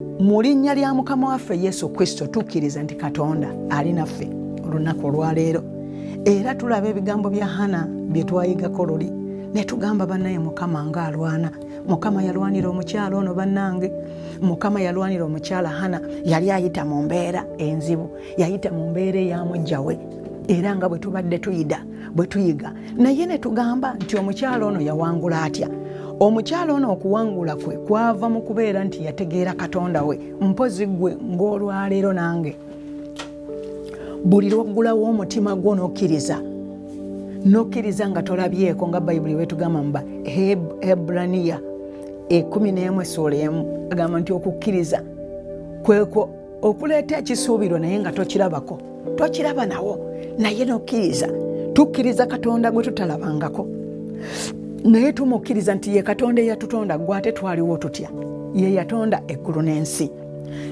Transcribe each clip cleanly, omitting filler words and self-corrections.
mu linnya lya Mukama waffe Yesu Kristo tukkiriza nti Katonda ali naffe olunaku olwaleero. Era tulaba ebigambo bya Hana bye twayigako luli ne tugamba bannaye Mukama ng'alwana. Mukama yalwanira omukyala ono bannange. Mukama yalwanira omukyala Hana, yali ayita mu mbeera enzibu, yayita mu mbeera eyamujja we. Era nga bwe tubadde tuyiga naye ne tugamba nti omukyala ono yawangula atya. Omukyala ono okuwangula kwe kwava mu kubeera nti yategeera Katonda we. Mpozi gwe ng'olwaleero nange buli lwoggulawo omutima gwo n'okkiriza nga tolabyeko nga Bayibuli wetugamba mu Hebraniya 11:1 agamba nti okukkiriza kweko okuleeta ekisuubiro naye nga tokiraba nawo naye n'okkiriza. Tukkiriza Katonda gwe tutalabangako naye tumukkiriza nti ye Katonda eyatutonda gwe ate twaliwo tutya. Ye yatonda eggulu n'ensi.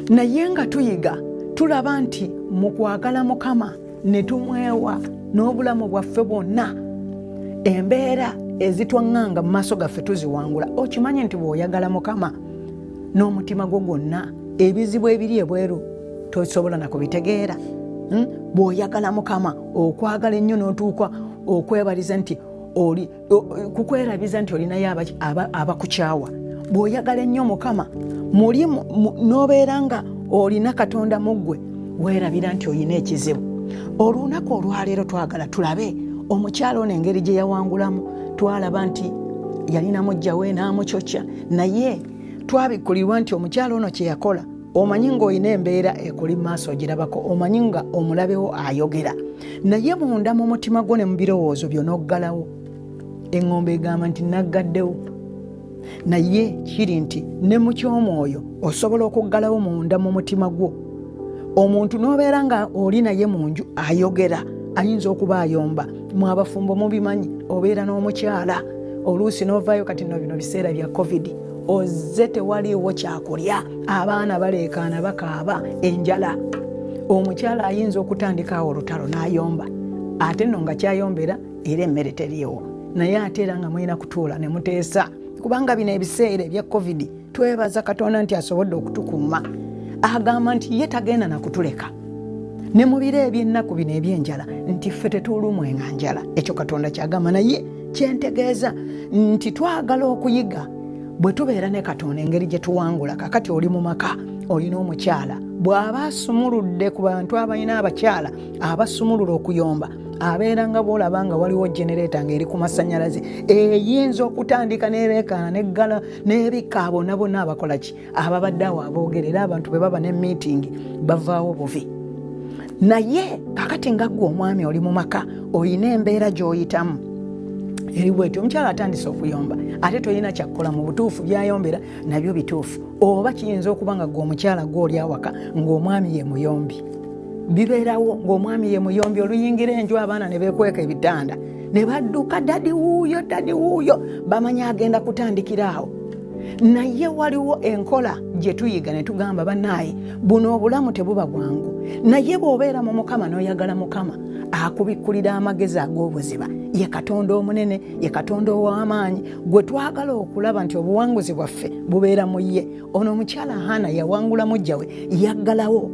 Naye nga tuyiga tulaba nti mu kwagala Mukama ne tumwewa n'obulamu bwaffe bwonna embeera ezitwaŋŋanga mu maaso gaffe tuziwangula. Okimanyi nti bw'oyagala Mukama n'omutima gwo gwonna ebizibu ebiri ebweru tosobola na kubitegeera. Bw'oyagala Mukama okwagala ennyo n'otuuka okwebaliza nti kukwerabiza nti olinayo abakukyawa. Bw'oyagala ennyo Mukama n'obeera nga olina Katonda mu ggwe weerabira nti olina ekizibu. Olunaku olwaleero twagala tulabe omukyala ono engeri gye yawangulamu. Twalaba nti yalina mujja we n'amucocca naye twabikkulirwa nti omukyala ono kye yakola. Omanyi ng'olina embeera ekuli mu maaso ogirabako, omanyi nga omulabewo ayogera naye munda mu mutima gwo ne mu birowoozo byo n'oggalawo. Eŋŋombe egamba nti naggaddewo. Naye kiri nti ne mu ky'omwoyo osobola okuggalawo munda mu mutima gwo. Omuntu n'obeera nga oli naye mu nju ayogera, ayinza okuba ayomba. Mu abafumbo mubimanyi, obeera n'omukyala oluusi n'ovaayo kati no bino biseera bya COVID ozze tewaliiwo kyakulya, abaana baleekaana bakaaba enjala. Omukyala ayinza okutandika awo olutalo n'ayomba ate nno nga kyayombera era emmere teriiwo. Naye ate era nga mulina kutuula ne muteesa kubanga bino ebiseera ebya COVID twebaza Katonda nti asobodde okutukuuma. Agamba nti ye tagenda na kutuleka ne mu biro eby'ennaku bino eby'enjala nti ffe tetuulumwenga njala. Ekyo Katonda kyagamba. Naye kyentegeeza nti twagala okuyiga bwe tubeera ne Katonda engeri gye tuwangula. Kakati oli mu maka olina omukyala bw'aba asumuludde ku bantu abalina abakyala abasumulula okuyomba, abeera nga bw'olaba nga waliwo genereeta ng'eri ku masannyalaze eyinza okutandika n'ereekaana n'eggala n'ebikka abo nabo n'abakola ki ababadde awo aboogerera abantu bwe baba ne miitingi bavaawo buvi. Naye kakati nga ggwe omwami oli mu maka olina embeera gy'oyitamu eri bweti omukyala atandise okuyomba ate tolina kyakkola mu butuufu byayombera nabyo bituufu. Oba kiyinza okuba nga ggwe omukyala gw'oli awaka ng'omwami ye muyombi. Bibeerawo ng'omwami ye muyombi oluyingira enju abaana ne beekweka ebitanda ne badduka dadi wuuyo bamanya agenda kutandikira awo. Naye waliwo enkola gye tuyiga ne tugamba bannaaye buno obulamu tebuba bwangu. Naye bw'obeera mu Mukama n'oyagala Mukama akubikkulira amagezi ag'obuziba. Ye Katonda omunene, ye Katonda ow'amaanyi gwe twagala okulaba nti obuwanguzi bwaffe bubeera mu ye. Ono omukyala Hana yawangula mujja we, yaggalawo.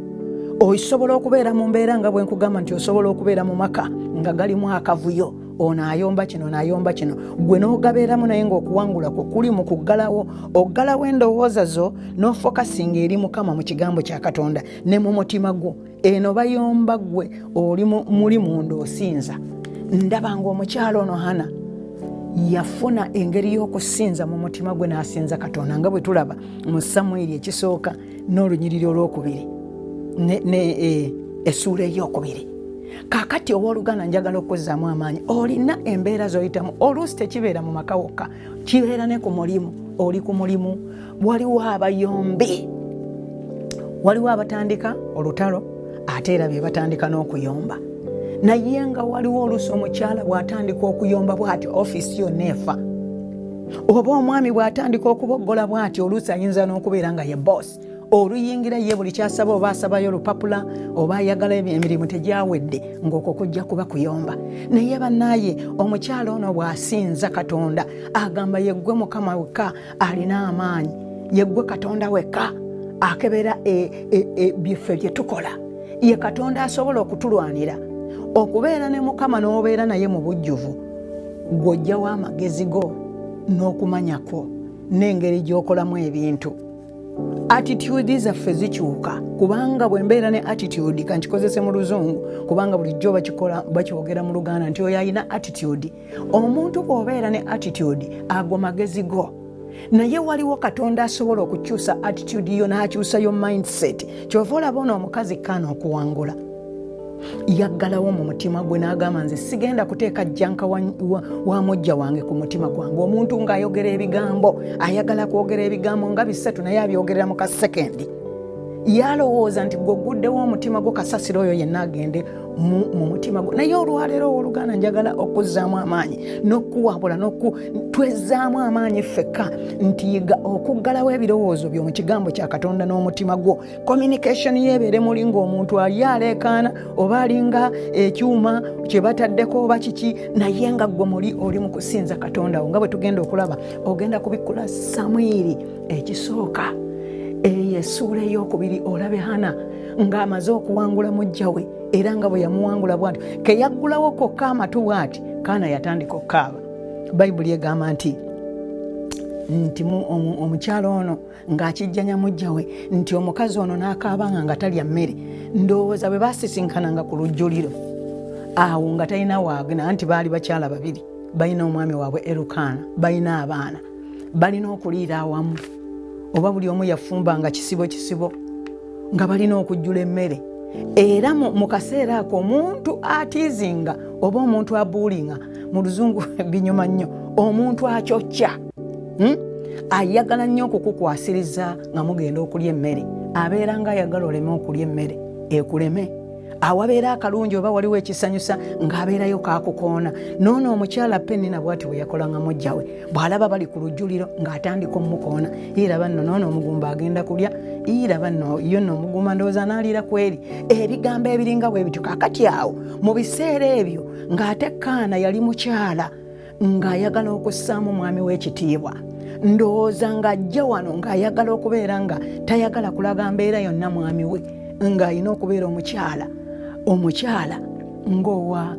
Osobola okubeera mu mbeera nga bwe nkugamba nti osobola okubeera mu maka nga galimu akavuyo. Ono ayomba kino n'ayomba kino, gwe n'ogabeeramu naye ng'okuwangula kwo kuli mu kuggalawo. Oggalawo endowooza zo n'ofokasinga eri Mukama mu kigambo kya Katonda ne mu mutima gwo. Eno bayomba gwe oli muli munda osinza. Ndaba ng'omukyala ono Hana yafuna engeri y'okusinza mu mutima gwe n'asinza Katonda nga bwe tulaba mu Samwiri ekisooka n'olunyiriri olwokubiri essuula ey'okubiri. Kakati owooluganda njagala okuzzaamu amaanyi. Olina embeera z'oyitamu oluusi tekibeera mu maka wokka, kibeera ne ku mulimu. Oli ku mulimu waliwo abayombi, waliwo abatandika olutalo ate era bye batandika n'okuyomba. Naye nga waliwo oluusi omukyala bw'atandika okuyomba bw'atyo ofiisi yonna efa. Oba omwami bw'atandika okuboggola bw'atyo oluusi ayinza n'okubeera nga ye boss. Oluyingira ye buli kyasaba oba asabayo olupapula oba ayagala emirimu tegyawedde ng'okwo kujja kuba kuyomba. Naye bannaaye omukyala ono bw'asinza Katonda agamba yeggwe Mukama wekka alina amaanyi, yeggwe Katonda wekka akebera byeffe bye tukola. Ye Katonda asobola okutulwanira okubeera ne Mukama n'obeera naye mu bujjuvu. Gw'ojjawo amagezi go n'okumanyako n'engeri gy'okolamu ebintu. Attitude zaffe zikyuka kubanga bwe mbeera ne attitude kankikozese mu Luzungu kubanga bulijjo bakyogera mu Luganda nti oyo alina attitude. Omuntu bw'obeera ne attitude ago magezi go. Naye waliwo Katonda asobola okukyusa attitude yo n'akyusayo mindset. Kyova olaba ono omukazi Kaana okuwangula. Yaggalawo mu mutima gwe n'agamba nze sigenda kuteeka jjanka wa mujja wange ku mutima gwange. Omuntu ng'ayogera ebigambo ayagala kwogera ebigambo nga bisatu naye abyogerera mu kasekendi. Yalowooza nti gw'oguddewo omutima gwo kasasiro oyo yenna agende mu mutima gwo. Naye olwaleero Oluganda njagala okuzzaamu amaanyi n'okuwabula twezzaamu amaanyi ffekka nti yiga okuggalawo ebirowoozo byo mu kigambo kya Katonda n'omutima gwo. Communication yeebeere muli ng'omuntu ali aleekaana oba alinga ekyuma kye bataddeko oba kiki naye nga ggwe muli oli mu kusinza Katonda wo. Nga bwe tugenda okulaba ogenda kubikkula Samwiri ekisooka. Essuula ey'okubiri olabe Hana ng'amaze okuwangula mujja we era nga bwe yamuwangula bw'atyo ke yaggulawo kokka amatu bw'ati Kaana yatandika okukaaba. Bayibuli egamba nti omukyalo ono ng'akijjanya mujja we nti omukazi ono n'akaabanga nga talya mmere. Ndowooza bwe baasisinkananga ku lujjuliro awo nga talina waagena nti baali bakyala babiri balina omwami waabwe Erukaana balina abaana balina okuliira awamu oba buli omu yafumbanga kisibo nga balina okujjula emmere. Era mu kaseera ako omuntu atiizinga oba omuntu abuulinga mu Luzungu binyuma nnyo omuntu akyokya ayagala nnyo okukukwasiriza nga mugenda okulya emmere abeera nga ayagala oleme okulya emmere ekuleme. Awabeera akalungi oba waliwo ekisanyusa ng'abeerayo kakukoona. Noono omukyala Penina bw'ati bwe yakolanga mujja we bw'alaba bali ku lujjuliro ng'atandika omukoona. Iraba nno noono omugumba agenda kulya. Iraba nno yo nno omugumba ndowooza n'aliira ku eri. Ebigambo ebiringa bwe bityo. Kaakati awo mu biseera ebyo ng'ate Kaana yali mukyala ng'ayagala okussaamu omwami w'ekitiibwa. Ndowooza ng'ajja wano ng'ayagala okubeera nga tayagala kulaga mbeera yonna mwami we ng'alina okubeera omukyala ng'owa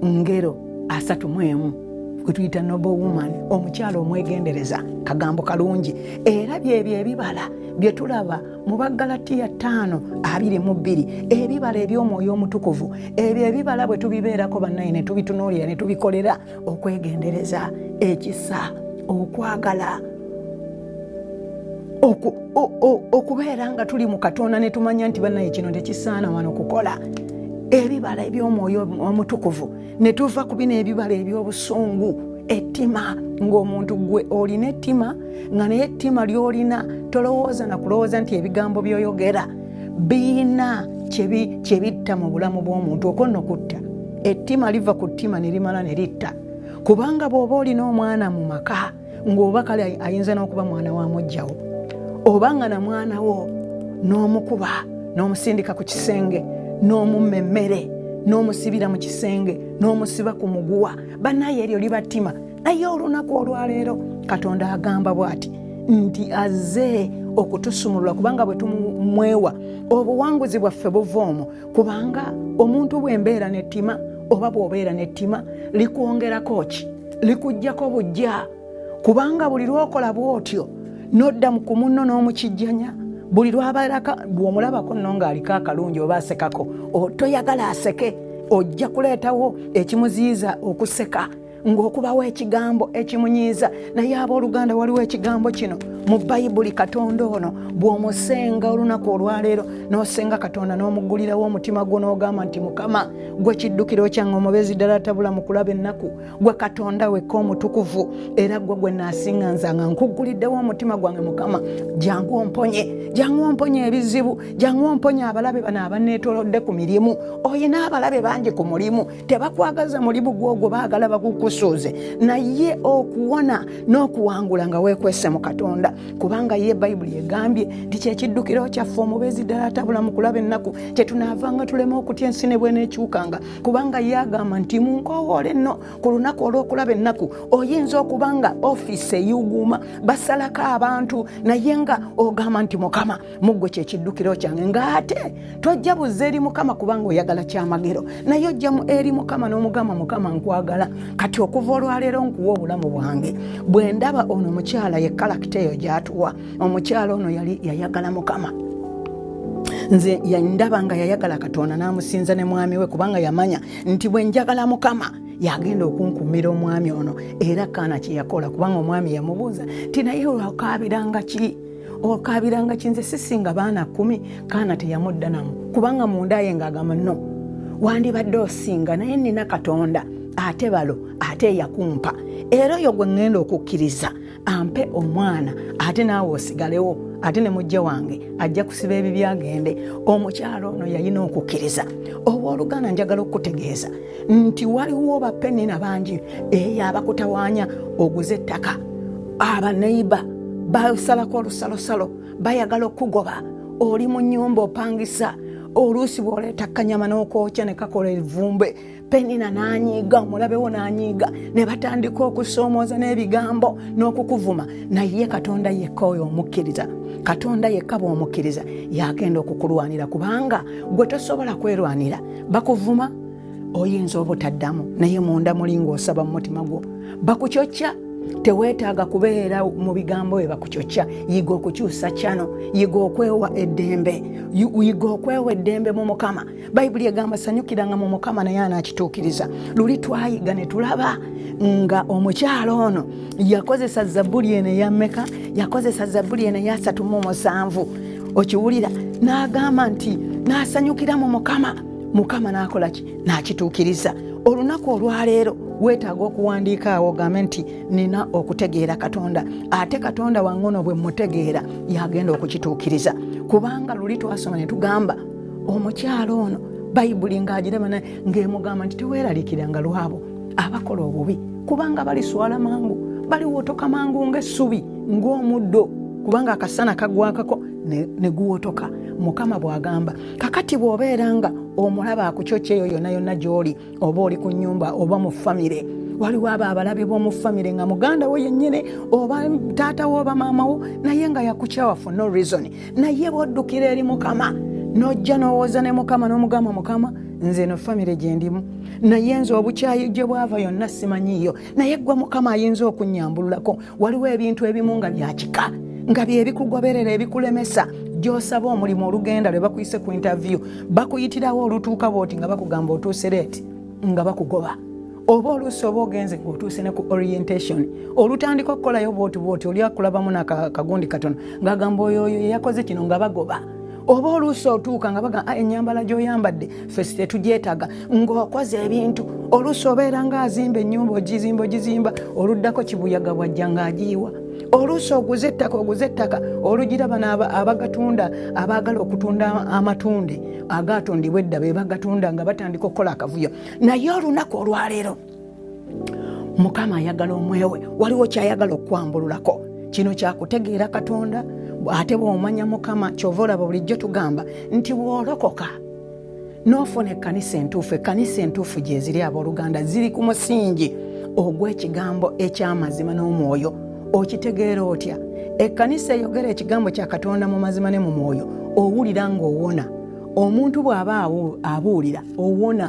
ngero 31 gwe tuyita noble woman, omukyala omwegendereza. Kagambo kalungi. Era byebyo ebibala bye tulaba mu Bagalatiya 5:22 ebibala eby'omwoyo omutukuvu. Ebyo ebibala bwe tubibeerako bannaye ne tubitunuulira ne tubikolera okwegendereza, ekisa, okwagala, okubeera nga tuli mu Katonda ne tumanya nti bannaye kino tekisaana wano kukola. Ebibala eby'omwoyo omutukuvu ne tuva ku bino ebibala eby'obusungu, ettima. Ng'omuntu gwe olina ettima nga naye ettima ly'olina tolowooza na kulowooza nti ebigambo by'oyogera biina kye bitta mu bulamu bw'omuntu. Okwo kutta ettima liva ku ttima ne limala ne litta. Kubanga bw'oba olina omwana mu maka ng'oba kale ayinza n'okuba mwana wa mujjawo oba nga na mwana wo n'omukuba n'omusindika ku kisenge n'omumma emmere n'omusibira mu kisenge n'omusiba ku muguwa, bannaye eryo liba ttima. Naye olunaku olwaleero Katonda agamba bw'ati nti azze okutusumulula kubanga bwe tumwewa obuwanguzi bwaffe buva omwo. Kubanga omuntu bw'embeera n'ettima oba bw'obeera n'ettima likwongerako ki? Likuggyako bujja. Kubanga buli lw'okola bw'otyo n'odda ku munno n'omukijjanya, buli bw'omulabako nno ng'aliko akalungi oba asekako, toyagala aseke, ojja kuleetawo ekimuziyiza okuseka ng'okubawo ekigambo ekimunyiiza. Naye abooluganda waliwo ekigambo kino mu Bayibuli. Katonda ono bw'omusenga olunaku olwaleero n'osenga Katonda n'omuggulirawo omutima gwo n'ogamba nti Mukama gwe kiddukiro kyange, omubezi ddala tabula mu kulaba ennaku, gwe Katonda wekka omutukuvu, era gwe nnaasiŋŋanzanga, nkugguliddewo omutima gwange Mukama, jangu omponye ebizibu, jangu omponye abalabe bano abanneetoolodde ku mirimu. Oyina abalabe bangi ku mulimu, tebakwagaza mulimu gw'ogwo, baagala bakukusuuze. Naye okuwona n'okuwangula nga weekwese mu Katonda kubanga ye Bayibuli egambye nti kyekiddukiro kyaffe omubeezi ddala atabula mu kulaba ennaku kyetunaavanga tulema okutya ensi ne bw'eneekyukanga kubanga ye agamba nti munkowoole nno ku lunaku olw'okulaba ennaku oyinza okubanga ofiisi eyuguuma basalako abantu naye nga ogamba nti Mukama muggwe kyekiddukiro kyange ng'ate tojja buzza eri Mukama kubanga oyagala kyamagero naye ojja eri Mukama n'omugamba Mukama nkwagala kati okuva olwaleero nkuwa obulamu bwange bwe ndaba ono omukyala ye kalakita eyo gy'atuwa omukyala ono yali yayagala Mukama nze yandaba nga yayagala Katonda n'amusinza ne mwami we kubanga yamanya nti bwe njagala Mukama yagenda okunkumira omwami ono era kaana kye yakola kubanga omwami yamubuuza nti naye okaabiranga ki okabiranga kinze sisinga baana 10 kaana teyamudda namu kubanga munda ye ng'agamba no wandibadde osinga naye nina Katonda ate balo ate yakumpa era oyo gwe ngenda okukkiriza ampe omwana ate naawe osigalewo ate ne mujja wange ajja kusiba ebibi agende omukyalo ono yalina okukkiriza owooluganda njagala okutegeeza nti waliwo bapennina bangi eyo abakutawaanya oguze ettaka abaneiba basalako olusalosalo bayagala okugoba oli mu nnyumba opangisa oluusi bw'oleeta kanyama n'okwokya ne kakola evumbe penina n'anyiiga omulabewo n'anyiiga ne batandika okusoomooza n'ebigambo n'okukuvuma naye Katonda yekka oyo omukkiriza Katonda yekka bw'omukkiriza yagenda okukulwanira kubanga gwe tosobola kwerwanira bakuvuma oyinza obutaddamu naye munda mulinga osaba mu mutima gwo bakukyokya teweetaaga kubeera mu bigambo bye bakukyokya yiga okukyusa kyano yiga okwewa eddembe mu Mukama Bayibuli egamba sanyukiranga mu Mukama naye anaakituukiriza luli twayiga ne tulaba nga omukyalo ono yakozesa Zabbuli eno eyammeka yakozesa Zabbuli eno eya 37 okiwulira n'agamba nti n'asanyukira mu Mukama n'akola ki n'akituukiriza olunaku olwaleero weetaaga okuwandiika awo ogambe nti nina okutegeera Katonda ate Katonda wangono bwe mutegeera yagenda okukituukiriza kubanga luli twasoma ne tugamba omukyalo ono Bayibuli ng'agiraba ng'emugamba nti teweeralikiranga lwabo abakola obubi kubanga baliswala mangu baliwotoka mangu ng'essubi ng'omuddo kubanga akasana kagwakako ne guwotoka Mukama bw'agamba kakati bw'obeeranga omulaba akukyokya eyo yonna yonna gy'oli oba oli ku nnyumba oba mu famire waliwo abo abalabe b'omu famire nga muganda wo yennyini oba taata wo oba maama wo naye nga yakukyawa for no reason naye bw'oddukira eri Mukama n'ojja n'owooza ne Mukama n'omugamba Mukama nze no famire gye ndimu naye nze obukyayi gye bwava yonna simanyiiyo naye gwe Mukama ayinza okunnyambululako waliwo ebintu ebimu nga byakika nga bye bikugoberera ebikulemesa gy'osaba omulimu olugenda lwe bakuyise ku interview bakuyitirawo olutuuka booti nga bakugamba otuuse leeti nga bakugoba oba oluusi oba ogenze ng'otuuse ne ku orientation olutandika okukolayo booti oli akulabamu n'akagundi katono ng'agamba oyo yakoze kino nga bagoba oba oluusi otuuka nga bagamba ennyambala gy'oyambadde fesi tetugyetaaga ng'okoze ebintu oluusi obeera ng'azimba ennyumba ogizimba oluddako kibuyaga bwajja ng'agiyiwa oluusi oguze ettaka olugiraba abagatunda abaagala okutunda amatunde agatundibwa edda be bagatunda nga batandika okukola akavuyo naye olunaku olwaleero Mukama ayagala omwewe waliwo kyayagala okukwambululako kino kyakutegeera Katonda ate bw'omanya Mukama kyova olaba bulijjo tugamba nti bw'olokoka n'ofuna ekkanisa entuufu gye ziri abooluganda ziri ku musingi ogw'ekigambo eky'amazima n'omwoyo okitegeera otya ekkanisa eyogera ekigambo kya Katonda mu mazima ne mu mwoyo owulira ng'owona omuntu bw'aba abuulira owona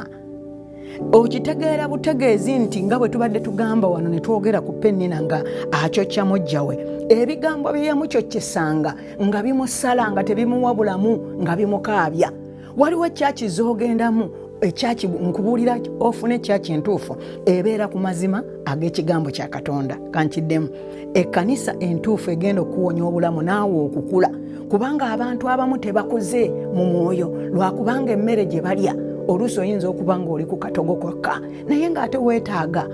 okitegeera butegeezi nti nga bwe tubadde tugamba wano ne twogera ku pennina nga akyokya mujja we ebigambo bye yamukyokesanga nga bimusala nga tebimuwa bulamu nga bimukaabya waliwo ekyaki z'ogendamu ekyaki nkubuulira ofuna ekyaki entuufu ebeera ku mazima ag'ekigambo kya Katonda kankiddemu ekkanisa entuufu egenda okuwonya obulamu naawe okukula kubanga abantu abamu tebakuze mu mwoyo lwakubanga emmere gye balya oluusi oyinza okuba ng'oli ku katogo kwokka naye ng'ate weetaaga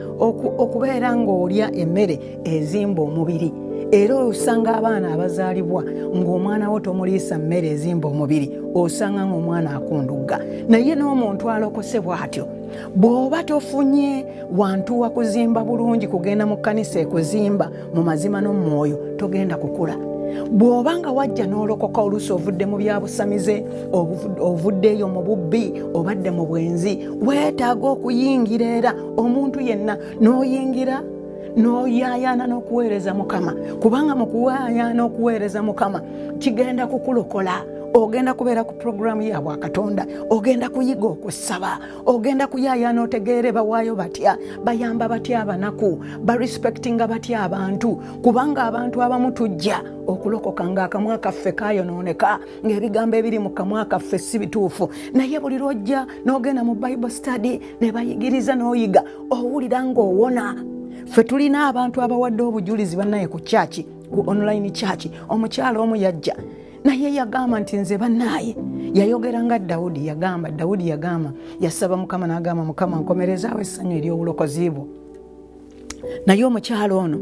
okubeera ng'olya emmere ezimba omubiri era osanga abaana abazaalibwa ng'omwana wo tomuliisa mmere ezimba omubiri, osanga ng'omwana akundugga. Naye n'omuntu alokose bw'atyo bw'oba tofunye wantu wa kuzimba bulungi, kugenda mu kkanisa ekuzimba mu mazima n'omwoyo, togenda kukula. Bw'obanga wajja n'olokoka oluusi ovudde mu byabusamize, ovuddeeyo mu bubbi, obadde mu bwenzi, weetaaga okuyingira era omuntu yenna n'oyingira n'oyaayaana n'okuweereza Mukama, kubanga mu kuwaayaana okuweereza Mukama kigenda kukulokola. Ogenda kubeera ku programu ya Bwakatonda, ogenda kuyiga okusaba, ogenda kuyaayaana otegeere bawaayo batya, bayamba batya abanaku, barespectinga batya abantu, kubanga abantu abamu tujja okulokoka ng'akamwa kaffe kaayonooneka, ng'ebigambo ebiri mu kamwa kaffe si bituufu. Naye buli lw'ojja n'ogenda mu Bible study ne bayigiriza n'oyiga, owulira ng'owona. Ffe tulina abantu abawadde obujulizi bannaye ku church, ku online church. Omukyala omu yajja naye yagamba nti nze bannaaye, yayogera nga Dawudi yagamba, yasaba Mukama n'agamba Mukama nkomerezaawo essanyu ery'obulokozi bwo. Naye omukyala ono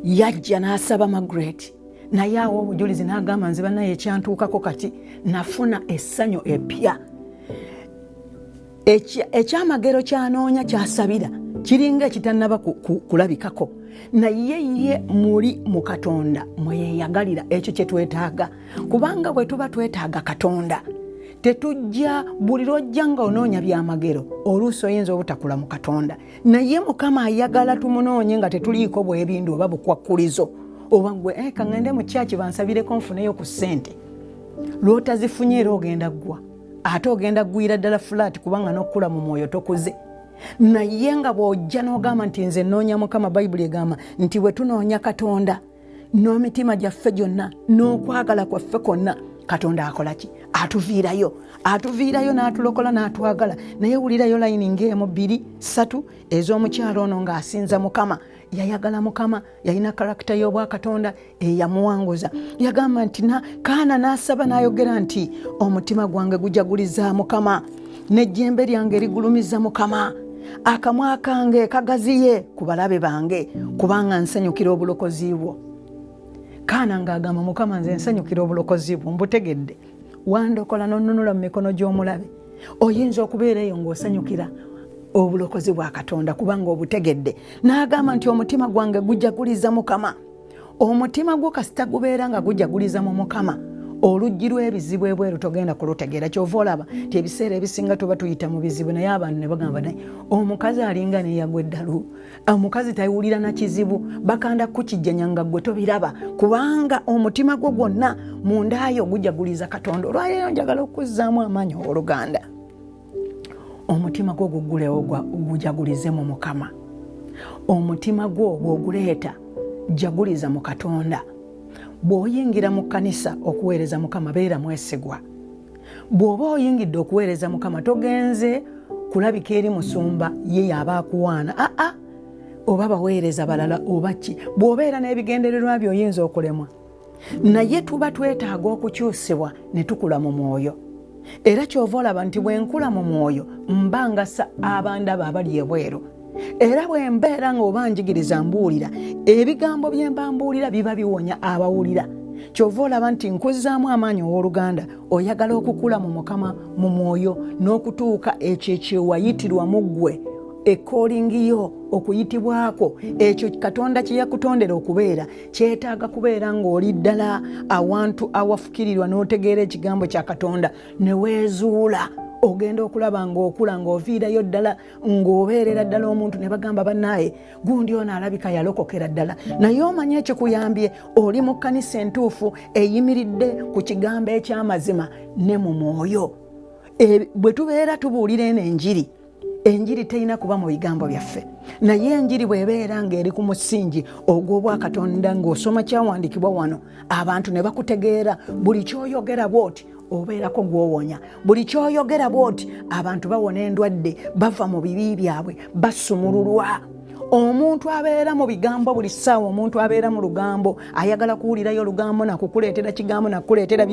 yajja n'asaba Margaret, naye awo obujulizi n'agamba nze bannaaye ekyantuukako kati nafuna essanyu epya. Ekyamagero kyanoonya kyasabira kiringa ekitannaba kulabikako, naye ye muli mu Katonda mwe yeeyagalira ekyo kye twetaaga. Kubanga bwe tuba twetaaga Katonda tetujja buli lw'ojja nga onoonya byamagero, oluusi oyinza obutakula mu Katonda. Naye Mukama ayagala tumunoonye nga tetuliiko bwebindu oba bukwakkulizo, oba gwe kaŋŋende mu kyaki bansabireko nfuneyo ku ssente. Lw'otazifunye era ogenda ggwa, ate ogenda ggwira ddala flat kubanga n'okula mu mwoyo tokuze. Naye nga bw'ojja n'ogamba nti nze nnoonya Mukama, Bayibuli egamba nti bwe tunoonya Katonda n'emitima gyaffe gyonna n'okwagala kwaffe kwonna, Katonda akola ki? Atuviirayo n'atulokola n'atwagala. Naye wulirayo layini ng'emu 2, 3 ez'omukyalo ono ng'asinza Mukama. Yayagala Mukama, yalina karakita y'obwakatonda eyamuwanguza. Yagamba nti kaana n'asaba n'ayogera nti omutima gwange gujaguliza Mukama, n'ejjembe lyange ligulumiza Mukama, akamwa kange kagaziye ku balabe bange, kubanga nsanyukira obulokozi bwo. Kaana ng'agamba Mukama, nze nsanyukira obulokozi bwo, mbutegedde. Wandokola n'onnunula mu mikono gy'omulabe. Oyinza okubeerayo ng'osanyukira obulokozi bwa Katonda kubanga obutegedde. N'agamba nti omutima gwange gujaguliza Mukama. Omutima gwo kasita gubeera nga gujaguliza mu Mukama, oluggi lw'ebizibu ebweru togenda kulutegeera. Kyova olaba nti ebiseera ebisinga tuba tuyita mu bizibu, naye abantu ne bagamba naye omukazi alinga neyagwa eddalu, omukazi tawulira na kizibu, bakanda kukijjanya nga gwe tobiraba, kubanga omutima gwo gwonna mundaayo gujaguliza Katonda. Olwaleero njagala okuzzaamu amaanyi oluganda, omutima gwo gugulewo gujagulize mu Mukama. Omutima gwo bw'oguleeta jaguliza mu Katonda. Bw'oyingira mu kkanisa okuweereza Mukama, beera mwesigwa. Bw'oba oyingidde okuweereza Mukama, togenze kulabika eri musumba ye yaba akuwaana. Oba baweereza balala oba ki. Bw'obeera n'ebigendererwa by'oyinza okulemwa. Naye tuba twetaaga okukyusibwa ne tukula mu mwoyo. Era kyova olaba nti bwe nkula mu mwoyo mbangasa abandaba abali ebweru. Era bwe mbeera ng'oba njigiriza mbuulira, ebigambo bye mba mbuulira biba biwonya abawulira. Kyova olaba nti nkuzzaamu amaanyi owooluganda, oyagala okukula mu Mukama mu mwoyo n'okutuuka ekyo kyewayitirwa mu ggwe, ekoolingi yo okuyitibwako, ekyo Katonda kye yakutondera okubeera, kyetaaga kubeera ng'oli ddala awantu awafukirirwa n'otegeera ekigambo kya Katonda ne weezuula. Ogenda okulaba ng'okula ng'oviirayo ddala ng'obeerera ddala omuntu ne bagamba bannaaye gundi ono alabika yalokokera ddala. Naye omanye ekikuyambye, oli mu kkanisa entuufu eyimiridde ku kigambo eky'amazima ne mu mwoyo. Bwe tubeera tubuulira eno enjiri, enjiri terina kuba mu bigambo byaffe, naye enjiri bw'ebeera ng'eri ku musingi ogw'obwakatonda, ng'osoma kyawandiikibwa wano, abantu ne bakutegeera, buli kyoyogera bw'oti obeerako gw'owonya. Buli kyoyogera bw'oti abantu bawona endwadde, bava mu bibi byabwe, basumululwa. omuntu abeera mu bigambo buli ssaawa, omuntu abeera mu lugambo ayagala kuwulirayo olugambo nakukuleetera kigambo nakuleetera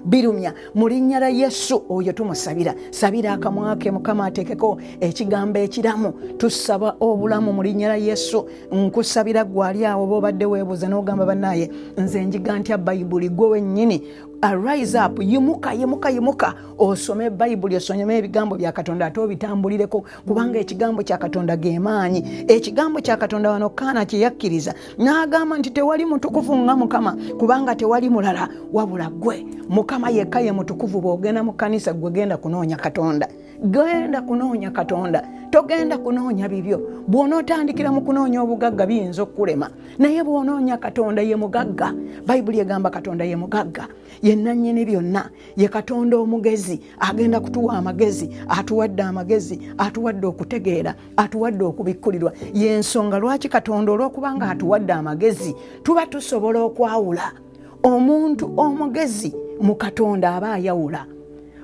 birumya mu linnya lya Yesu, oyo tumusabira. Sabira akamwa ke Mukama ateekeko ekigambo ekiramu. Tusaba obulamu mu linnya lya Yesu. Nkusabira gwali awo bw'obadde weebuuza n'ogamba bannaye nze njiga ntya Bayibuli, gwe wennyini arise up, yimuka osome Bayibuli, osome ebigambo bya Katonda ate obitambulireko, kubanga ekigambo kya Katonda gemaanyi. Ekigambo kya Katonda wano Kaana kye yakkiriza n'agamba nti tewali mutukuvu nga Mukama, kubanga tewali mulala wabula gwe. Mukama yekka ye mutukuvu. Bw'ogenda mu kkanisa gwe genda kunoonya Katonda, genda kunoonya Katonda, togenda kunoonya bibyo. Bw'onootandikira mu kunoonya obugagga biyinza okukulema, naye bw'onoonya Katonda ye mugagga. Bayibuli egamba Katonda ye mugagga, ye nannyini byonna, ye Katonda omugezi, agenda kutuwa amagezi. Atuwadde amagezi, atuwadde okutegeera, atuwadde okubikkulirwa. Y'ensonga lwaki Katonda olw'okubanga atuwadde amagezi tuba tusobola okwawula. Omuntu omugezi mu Katonda aba ayawula.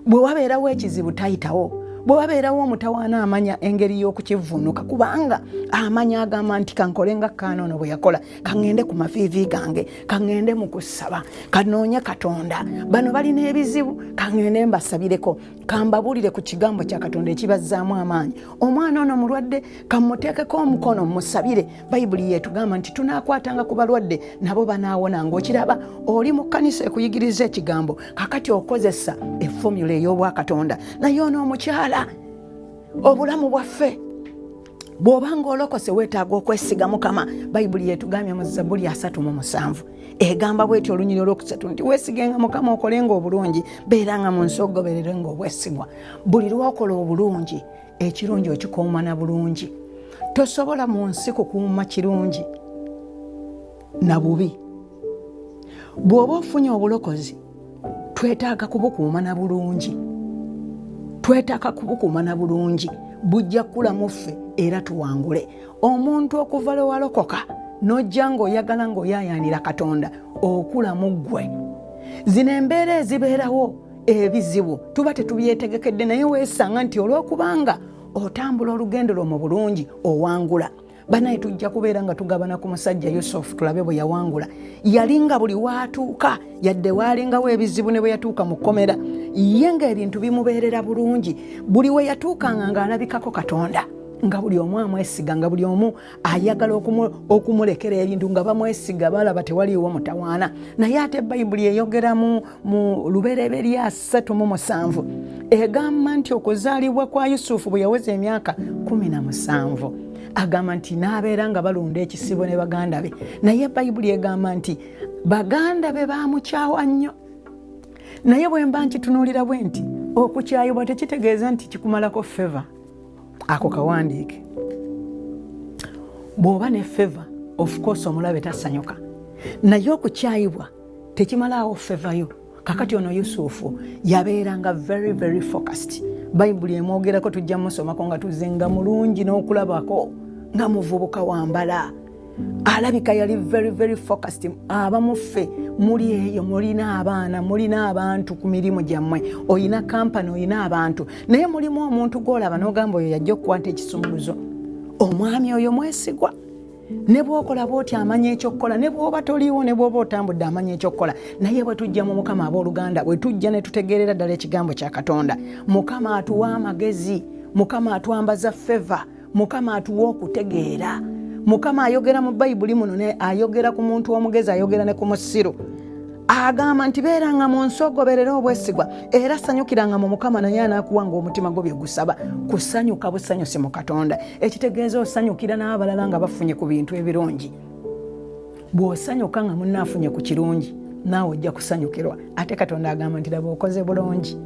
Bwe wabeerawo ekizibu tayitawo, bwe wabeerawo omutawaana amanya engeri y'okukivvuunuka, kubanga amanya agamba nti kankole nga Kaana ono bwe yakola, kaŋŋende ku maviivi gange, kaŋŋende mu kusaba, kanoonye Katonda. Bano balina ebizibu, kaŋŋende mbasabireko, kambabuulire ku kigambo kya Katonda ekibazzaamu amaanyi. Omwana ono mulwadde, kamuteekeko omukono musabire. Bayibuli yetugamba nti tunaakwatanga ku balwadde nabo banaawona. Ng'okiraba oli mu kkanisa ekuyigiriza ekigambo, kakati okozesa effomula ey'obwakatonda. Naye onoomukyala obulamu bwaffe bw'obanga olokose weetaaga okwesiga Mukama. Bayibuli yetugambye mu Zabbuli 37 egamba bw'etyo olunyiri olwokusatu nti weesigenga Mukama okolenga obulungi, beeranga mu nsi ogobererenga obwesigwa. Buli lw'okola obulungi ekirungi okikuuma na bulungi. Tosobola mu nsi kukuuma kirungi na bubi. Bw'oba ofunye obulokozi twetaaga kubukuuma na bulungi, twetaaga kubukuuma na bulungi. Bujja kulamu ffe era tuwangule. Omuntu okuva lwe walokoka n'ojja ng'oyagala ng'oyaayaanira Katonda, okulamu ggwe. Zino embeera ezibeerawo ebizibu tuba tetubyetegekedde, naye weesanga nti olw'okubanga otambula olugendo lwo mu bulungi owangula. Banaye tujja kubeera nga tugabana ku musajja Yusufu, tulabe bwe yawangula. Yalinga buli waatuuka, yadde waalingawo ebizibu ne bwe yatuuka mu kkomera, ye ng'ebintu bimubeerera bulungi. Buli we yatuukanga ng'alabikako Katonda, nga buli omu amwesiga, nga buli omu ayagala okumulekera ebintu, nga bamwesiga balaba tewaliiwo mutawaana. Naye ate Bayibuli eyogera mu Lubereberye 3:7 egamba nti okuzaalibwa kwa Yusufu bwe yaweza emyaka 17 agamba nti n'abeera nga balunda ekisibo ne baganda be. Naye Bayibuli egamba nti baganda be baamukyawa nnyo. Naye bwe mba nkitunuulira bwe nti okukyayibwa tekitegeeza nti kikumalako favor. Ako kawandiike. Bw'oba ne favor, of course omulabe tasanyuka. Naye okukyayibwa tekimalaawo favor yo. Kakati ono Yusufu yabeeranga very very focused. Bayibuli emwogerako tujja musomako nga tuzenga mulungi n'okulabako nga muvubuka wambala. Alabika yali very very focused. Abamuffe muli eyo, mulina abaana, mulina abantu ku mirimu gyammwe, oyina kampani, oyina abantu, naye mulimu omuntu gw'olaba n'ogamba oyo yajja okukwata ekisumuluzo. Omwami oyo mwesigwa. Ne bw'okola bw'oti amanya ekyokukola, ne bw'oba toliiwo, ne bw'oba otambudde amanya ekyokukola. Naye bwe tujja mu Mukama abooluganda, bwe tujja ne tutegeerera ddala ekigambo kya Katonda, Mukama atuwa amagezi, Mukama atwambaza favor, Mukama atuwa okutegeera. Mukama ayogera mu Bayibuli muno, ne ayogera ku muntu omugezi, ayogera ne ku musiru. Agamba nti beeranga mu nsi ogoberera obwesigwa, era sanyukiranga mu Mukama, naye anaakuwanga omutima gwo bye gusaba. Kusanyuka busanyusi mu Katonda ekitegeeza osanyukira n'abalala nga bafunye ku bintu ebirungi. Bw'osanyuka nga munnaafunye ku kirungi, naawe ojja kusanyukirwa. Ate Katonda agamba nti laba okoze bulungi,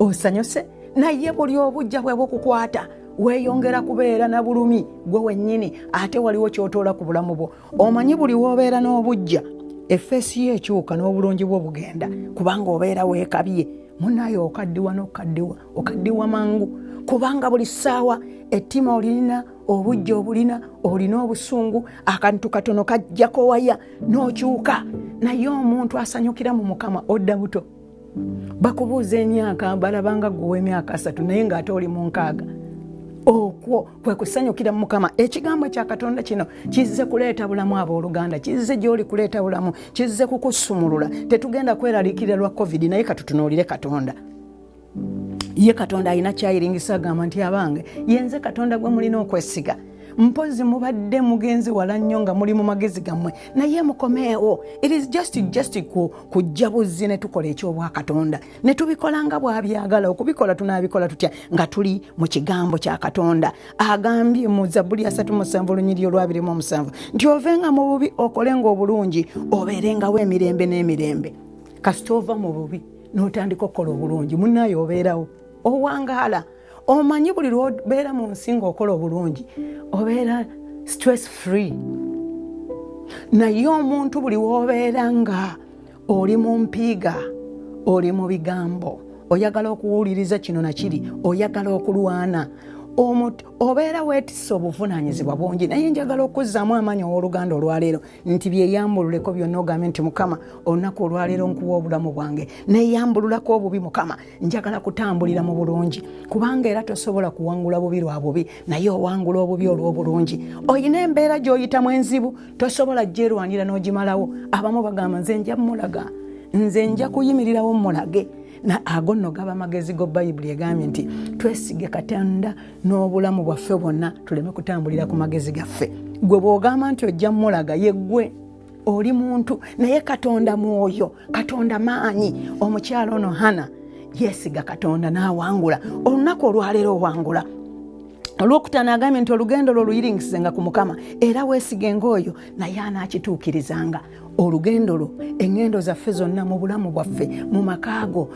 osanyuse. Naye buli obujja bwe bukukwata weeyongera kubeera na bulumi gwe wennyini, ate waliwo ky'otoola ku bulamu bwo. Omanyi buli w'obeera n'obujja effeesi ye ekyuka n'obulungi bwo bugenda, kubanga obeera weekabye. Munnaayo okaddiwa n'okaddiwa, okaddiwa mangu, kubanga buli ssaawa ettima olina, obujja obulina, olina obusungu, akantu katono kajjako waya n'okyuka. Naye omuntu asanyukira mu Mukama odda buto. Bakubuuza emyaka balabanga gwe emyaka 3 naye ng'ate oli mu 6. okwo kwe kusanyukira mu Mukama. Ekigambo kya Katonda kino kizze kuleeta bulamu abooluganda, kizze gy'oli kuleeta bulamu, kizze kukusumulula. Tetugenda kweralikira lwa COVID, naye katutunuulire Katonda. Ye Katonda alina kyayiringisa agamba nti abange yenze Katonda gwe mulina okwesiga. Mpozi mubadde mugenzi wala nnyo nga muli mu magezi gammwe, naye mukomeewo. It is just kujja buzzi ne tukola ekyobwa Katonda, ne tubikola nga bw'abyagala. Okubikola tunaabikola tutya? Nga tuli mu kigambo kya Katonda. Agambye mu Zabbuli 3:27 nti ovenga mu bubi okolenga obulungi, obeerengawo emirembe n'emirembe. Kasita ova mu bubi n'otandika okukola obulungi, munnaye obeerawo owangaala. Omanyi buli lw'obeera mu nsi ng'okola obulungi obeera stress free. Naye omuntu buli w'obeera nga oli mu mpiiga, oli mu bigambo, oyagala okuwuliriza kino na kiri, oyagala okulwana, obeera weetisse obuvunaanyizibwa bungi. Naye njagala okuzzaamu amaanyi ow'oluganda olwaleero nti byeyambululeko byonna, ogambe nti Mukama olunaku olwaleero nkuwa obulamu bwange, neeyambululako obubi Mukama, njagala kutambulira mu bulungi, kubanga era tosobola kuwangula bubi lwa bubi, naye owangula obubi olw'obulungi. Oyina embeera gy'oyitamu enzibu, tosobola gyerwanira n'ogimalawo. Abamu bagamba nze nja mulaga, nze nja kuyimirirawo mulage. Na ago nno gaba magezi go Bayibuli egambye nti twesige Katonda n'obulamu bwaffe bwonna, tuleme kutambulira ku magezi gaffe. Gwe bw'ogamba nti ojja mulaga, ye gwe oli muntu, naye Katonda mwoyo, Katonda maanyi. Omukyalo ono Hana yesiga Katonda n'awangula. Olunaku olwaleero owangula. Olwokutaano agambye nti olugendo lwo luyiringisizenga ku Mukama era weesigenga oyo naye anaakituukirizanga. Olugendo lwo, engendo zaffe zonna mu bulamu bwaffe, mu makaago,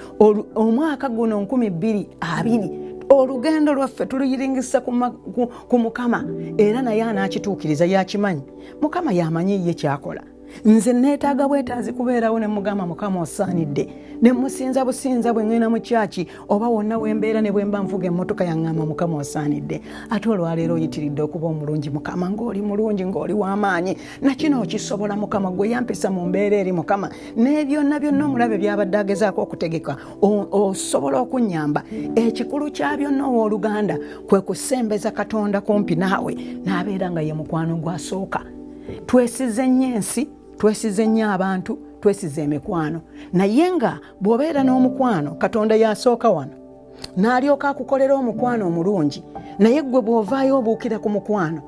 omwaka guno 2020, olugendo lwaffe tuluyiringisa ku Mukama era naye anaakituukiriza. Yakimanyi, Mukama yamanyi ye kyakola. Nze neetaaga bwetaazi kubeerawo ne mugamba Mukama osaanidde, ne musinza businza bwe ngenda mu kyaki oba wonna wembeera ne bwe mba nvuga emmotoka yaŋŋamba Mukama osaanidde. Ate olwaleero oyitiridde okuba omulungi Mukama, ng'oli mulungi, ng'oli w'amaanyi. Na kino okisobola Mukama, gwe yampisa mu mbeera eri Mukama, ne byonna omulabe byabadde agezaako okutegeka osobola okunnyamba. Ekikulu kya byonna owooluganda kwe kusembeza Katonda kumpi naawe, n'abeera nga ye mukwano gwasooka. Twesize nnyo ensi, twesize nnyo abantu, twesize emikwano. Naye nga bw'obeera n'omukwano, Katonda yasooka wano n'alyoka akukolera omukwano omulungi, naye gwe bw'ovaayo obuukira ku mukwano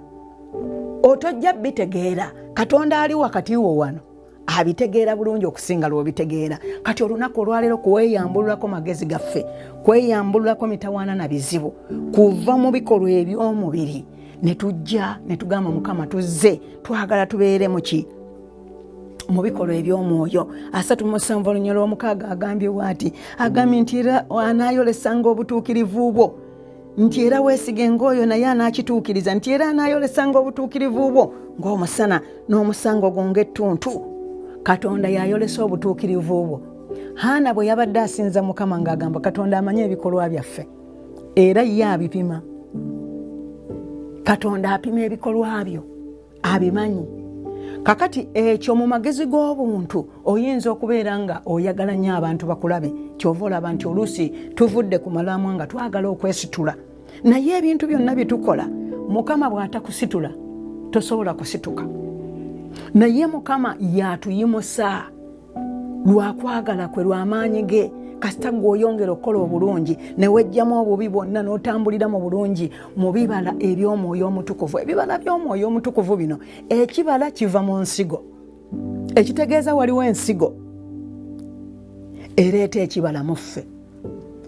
otojja bitegeera. Katonda ali wakati wo wano abitegeera bulungi okusinga lw'obitegeera. Kati olunaku olwaleero kuweeyambululako magezi gaffe, kweyambululako mitawaana na bizibu, kuva mu bikolwa eby'omubiri ne tujja ne tugamba Mukama tuzze twagala tubeere mu bikolwa eby'omwoyo. 3:7 agambye bw'ati, agambye nti era anaayolesanga obutuukirivu bwo, nti era weesigenga oyo naye anaakituukiriza, nti era anaayolesanga obutuukirivu bwo ng'omusana n'omusango gwo ng'ettuntu. Katonda yayolesa obutuukirivu bwo. Hana bwe yabadde asinza Mukama ng'agamba Katonda amanyi ebikolwa byaffe era ye abipima. Katonda apima ebikolwa byo, abimanyi. Kakati ekyo mu magezi g'obuntu oyinza okubeera nga oyagala nnyo abantu bakulabe, kyova olaba nti oluusi tuvudde ku malamwa nga twagala okwesitula. Naye ebintu byonna bye tukola, Mukama bw'atakusitula tosobola kusituka. Naye Mukama yatuyimusa lwakwagala kwe, lw'amaanyi ge. Kasita gw'oyongera okukola obulungi ne wejjamu obubi bwonna n'otambulira mu bulungi mu bibala eby'omwoyo omutukuvu. Ebibala by'omwoyo omutukuvu bino, ekibala kiva mu nsigo. Ekitegeeza waliwo ensigo ereeta ekibala mu ffe.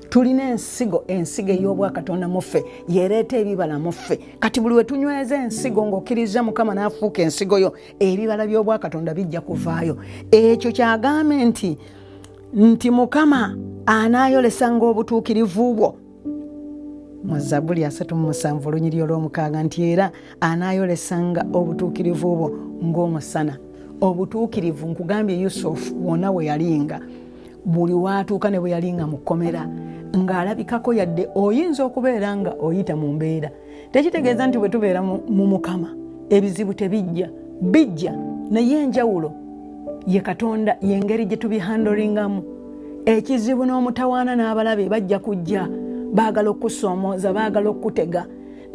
Tulina ensigo ey'obwakatonda mu ffe yereeta ebibala mu ffe. Kati buli we tunyweza ensigo ng'okkiriza Mukama n'afuuka ensigo yo, ebibala by'obwakatonda bijja kuvaayo. Ekyo kyagambye nti Mukama anaayolesanga obutuukirivu bwo. Mu Zabbuli 3:7 nti era anaayolesanga obutuukirivu bwo ng'omusana. Obutuukirivu nkugambye Yusufu wonna we yalinga, buli waatuuka ne bwe yalinga mu kkomera ng'alabikako, yadde oyinza okubeera nga oyita mu mbeera. Tekitegeeza nti bwe tubeera mu Mukama ebizibu tebijja, bijja, naye enjawulo ye Katonda, y'engeri gye tubihandolingamu. Ekizibu n'omutawaana n'abalabe bajja kujja baagala okusoomooza, baagala okutega,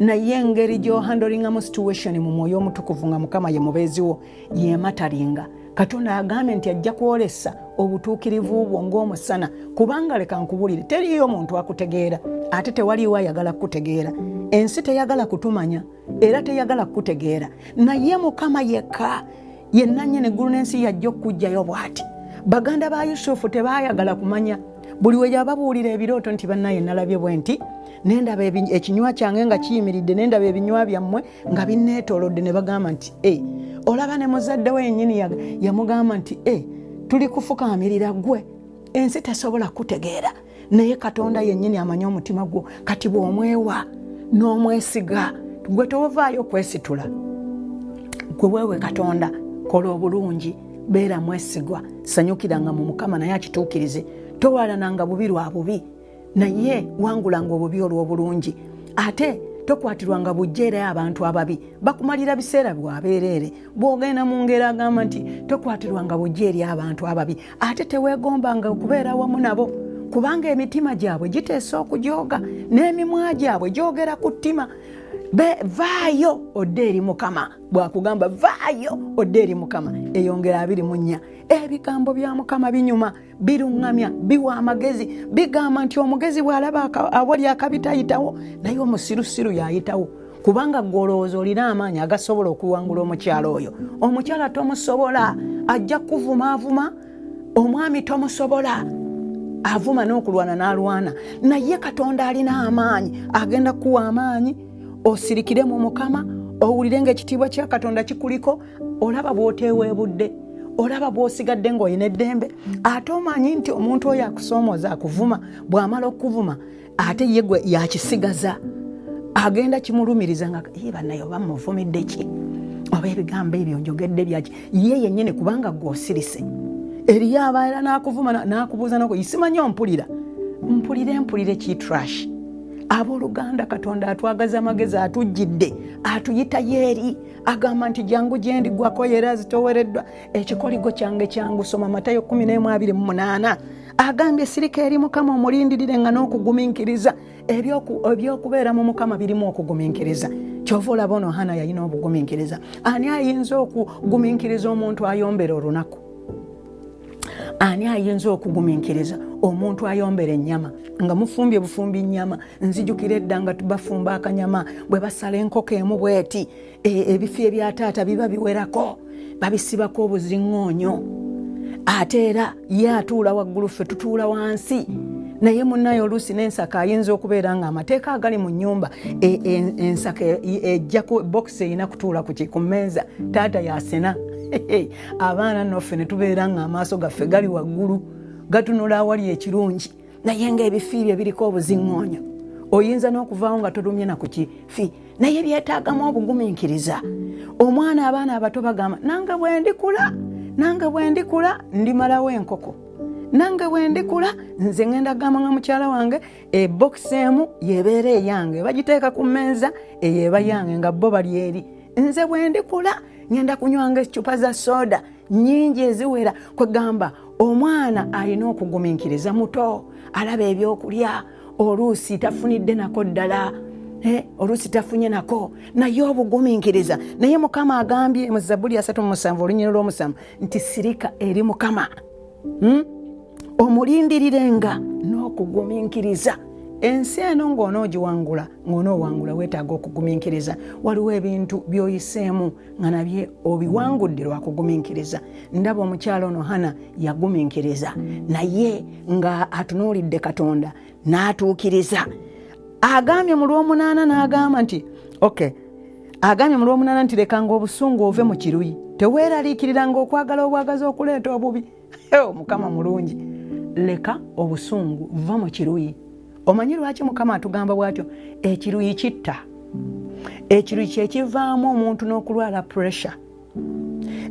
naye engeri gy'ohandolingamu situation mu mwoyo omutukuvu nga Mukama ye mubeeziwo yeematalinga. Katonda agambye nti ajja kwolesa obutuukirivu bwo ng'omusana, kubanga leka nkubulire, teriyo muntu akutegeera ate tewaliwo ayagala kutegeera. Ensi teyagala kutumanya era teyagala kutegeera, naye Mukama yekka yennannyini eggulu n'ensi yajja okujjayo bw'ati. Baganda ba Yusufu tebaayagala kumanya. Buli we yababuulira ebirooto nti bannaye nalabye bwe nti, nendaba ekinywa kyange nga kiyimiridde, nendaba ebinywa byammwe nga binneetoolodde. Ne bagamba nti olaba ne muzadde we yennyini yamugamba nti tuli kufukaamirira ggwe, ensi tesobola kutegeera, naye Katonda yennyini amanyi omutima gwo. Kati bw'omwewa n'omwesiga, gwe tovaayo kwesitula, gwe weewe Katonda, kola obulungi, beera mwesigwa, sanyukiranga mu Mukama naye akituukirize. Towalananga bubi lwa bubi, naye wangulanga obubi olw'obulungi. Ate tokwatirwanga bujjeera abantu ababi, bakumalira biseera bwabeerere. Bw'ogenda mu ngero agamba nti tokwatirwanga bujjeeri abantu ababi, ate teweegombanga okubeera wamu nabo, kubanga emitima gyabwe giteesa okujooga n'emimwa gyabwe gyogera ku ttima. Vaayo odde eri Mukama. Bw'akugamba vaayo odde eri Mukama, eyongera 24. Ebigambo bya Mukama binyuma, biruŋŋamya, biwa amagezi, bigamba nti omugezi bw'alaba awali akabi tayitawo, naye omusirusiru y'ayitawo, kubanga gw'olowooza olina amaanyi agasobola okuwangula omukyala oyo. Omukyala tomusobola, ajja kuvumaavuma. Omwami tomusobola, avuma n'okulwana n'alwana, naye Katonda alina amaanyi, agenda kuwa amaanyi. Osirikire mu Mukama, owulire ng'ekitiibwa kya Katonda kikuliko, olaba bw'oteeweebudde, olaba bw'osigadde ng'olina eddembe. Ate omanyi nti omuntu oyo akusoomooza akuvuma, bw'amala okuvuma ate ye gwe yakisigaza, agenda kimulumiriza nga bannaye oba muvumidde ki, oba ebigambo ebyo njogedde byaki, ye yennyini kubanga gw'osirise. Eriyo abaera n'akuvuma n'akubuuza nako, isimanyi ompulira, mpulire kitrash. Abooluganda Katonda atwagaza amagezi, atujjidde, atuyita yeeri, agamba nti jangu gyendi gwako yeera zitowereddwa, ekikoligo kyange kyangu. Soma Matayo 11:28. Agambye sirika eri Mukama omulindirire nga n'okugumiikiriza. Ebyokubeera mu Mukama birimu okugumiikiriza. Kyova olaba ono Hana yalina obugumiikiriza. Ani ayinza okugumiikiriza omuntu ayombera olunaku? Ani ayinza okugumiikiriza omuntu ayombera ennyama nga mufumbye bufumbi nnyama? Nzijukira edda nga tubafumba akanyama, bwe basala enkoko emu bweti, ebifi ebya taata biba biwerako, babisibako obuziŋŋoonyo. Ate era ye atuula waggulu, ffe tutuula wansi. Naye munnaye oluusi n'ensaka ayinza okubeera nga amateeka agali mu nnyumba, ensaka ejja ku bokisi erina kutuula ku mmeeza, taata yasena. Abaana noffe ne tubeera nga amaaso gaffe gali waggulu, gatunula awali ekirungi, naye ng'ebifi bye biriko obuziŋŋoonyo. Oyinza n'okuvaawo nga tolumye na ku kifi, naye byetaagamu obugumiikiriza. Omwana, abaana abato bagamba, nange bwe ndikula ndimalawo enkoko, nange bwe ndikula nze ngenda gamba nga mukyala wange ebokisi emu yebeera eyange, bagiteeka ku mmeeza eyeeba yange nga bo bali eri. Nze bwe ndikula ngenda kunywanga ecupa za soda nnyingi eziwera. Kwegamba omwana alina okugumiikiriza, muto alaba ebyokulya, oluusi tafunidde nako ddala, oluusi tafunye nako, naye obugumiikiriza. Naye Mukama agambye mu Zabbuli 3:7 nti sirika eri Mukama, omulindirirenga n'okugumiikiriza. Ensi eno ng'onoowangula weetaaga okugumiikiriza. Waliwo ebintu by'oyiseemu nga nabye obiwangudde lwa kugumiikiriza. Ndaba omukyalo ono Hana yagumiikiriza, naye nga atunuulidde Katonda n'atuukiriza. Agambye mu Lwomunaana n'agamba nti agambye mu Lwomunaana nti lekanga obusungu ove mu kiruyi, teweeraliikiriranga okwagala obwagazi okuleeta obubi. Mukama mulungi, leka obusungu, va mu kiruyi. Omanyi lwaki Mukama atugamba bw'atyo? Ekiruyi kitta. Ekiruyi kye kivaamu omuntu n'okulwala pressure.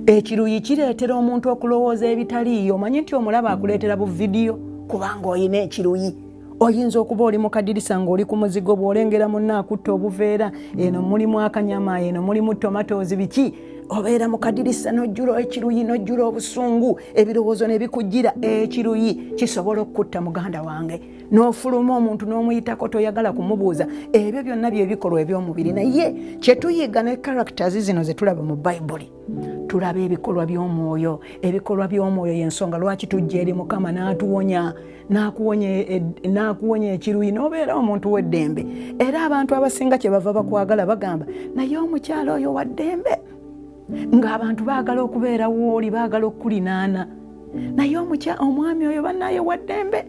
Ekiruyi kireetera omuntu okulowooza ebitaliiyo. Omanyi nti omulaba akuleetera bu vidiyo kubanga oyina ekiruyi. Oyinza okuba oli mu kadirisa ng'oli ku muzigo, bw'olengera munno akutta obuveera, eno mulimu akanyama, eno mulimu tomatoes, biki, obeera mu kadirisa n'ojjula ekiruyi n'ojjula obusungu ebirowoozo ne bikujjira ekiruyi kisobola okutta muganda wange n'ofuluma omuntu n'omuyitako toyagala kumubuuza ebyo byonna bye bikolwa eby'omubiri naye kye tuyiga ne characters zino ze tulaba mu Bayibuli tulaba ebikolwa by'omwoyo ebikolwa by'omwoyo y'ensonga lwaki tujja eri Mukama n'atuwonya n'akuwonya ekiruyi n'obeera omuntu w'eddembe era abantu abasinga kye bava bakwagala bagamba naye omukyalo oyo wa ddembe ng'abantu baagala okubeera wooli baagala okulinaana naye omwami oyo bannaye wa ddembe